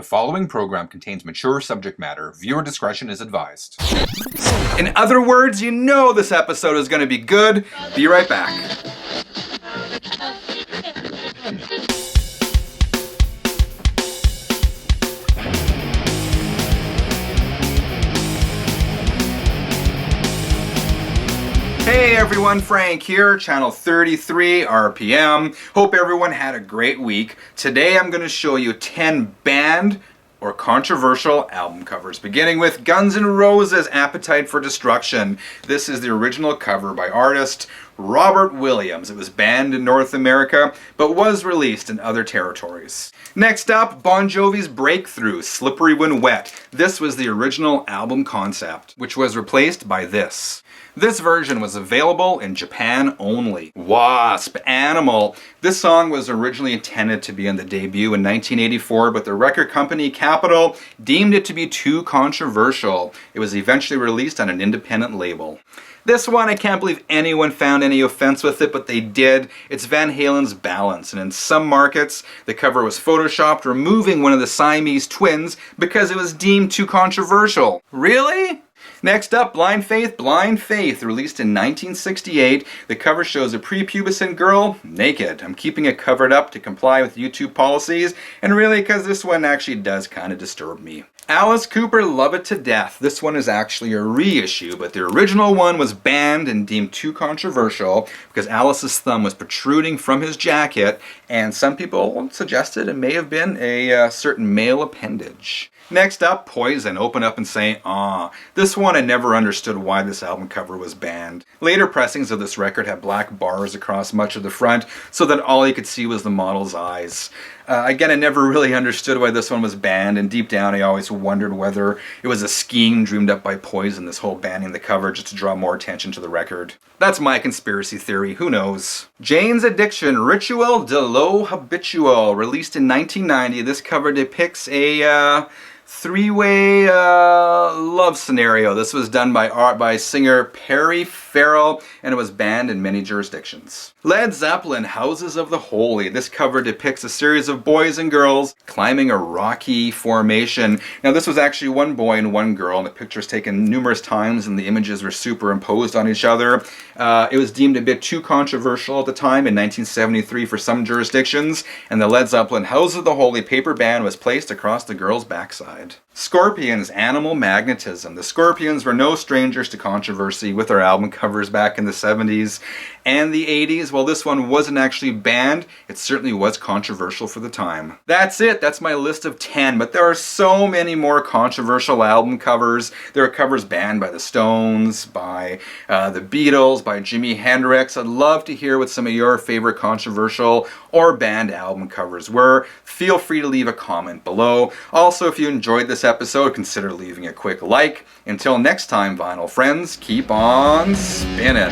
The following program contains mature subject matter. Viewer discretion is advised. In other words, you know this episode is going to be good. Be right back. Hey everyone, Frank here, channel 33 RPM. Hope everyone had a great week. Today I'm going to show you 10 banned or controversial album covers, beginning with Guns N' Roses' Appetite for Destruction. This is the original cover by artist Robert Williams. It was banned in North America, but was released in other territories. Next up, Bon Jovi's Breakthrough, Slippery When Wet. This was the original album concept, which was replaced by this. This version was available in Japan only. Wasp, Animal. This song was originally intended to be on the debut in 1984, but the record company Capitol deemed it to be too controversial. It was eventually released on an independent label. This one, I can't believe anyone found any offense with it, but they did. It's Van Halen's Balance, and in some markets, the cover was photoshopped, removing one of the Siamese twins because it was deemed too controversial. Really? Next up, Blind Faith, released in 1968. The cover shows a prepubescent girl naked. I'm keeping it covered up to comply with YouTube policies, and really because this one actually does kind of disturb me. Alice Cooper, Love It to Death. This one is actually a reissue, but the original one was banned and deemed too controversial because Alice's thumb was protruding from his jacket, and some people suggested it may have been a certain male appendage. Next up, Poison, Open Up and Say Ah. This one I never understood why this album cover was banned. Later pressings of this record had black bars across much of the front so that all you could see was the model's eyes. Again, I never really understood why this one was banned, and deep down I always wondered whether it was a scheme dreamed up by Poison, this whole banning the cover just to draw more attention to the record. That's my conspiracy theory, who knows? Jane's Addiction, Ritual de lo Habitual, released in 1990. This cover depicts a three-way love scenario. This was done by singer Perry Farrell, and it was banned in many jurisdictions. Led Zeppelin, Houses of the Holy. This cover depicts a series of boys and girls climbing a rocky formation. Now this was actually one boy and one girl, and the picture was taken numerous times and the images were superimposed on each other. It was deemed a bit too controversial at the time in 1973 for some jurisdictions, and the Led Zeppelin Houses of the Holy paper band was placed across the girl's backside. Scorpions, Animal Magnetism. The Scorpions were no strangers to controversy with their album covers back in the 70s and the 80s. While this one wasn't actually banned, it certainly was controversial for the time. That's it. That's my list of 10, but there are so many more controversial album covers. There are covers banned by the Stones, by the Beatles, by Jimi Hendrix. I'd love to hear what some of your favorite controversial or banned album covers were. Feel free to leave a comment below. Also, if you enjoyed this episode, consider leaving a quick like. Until next time, vinyl friends, keep on spinning.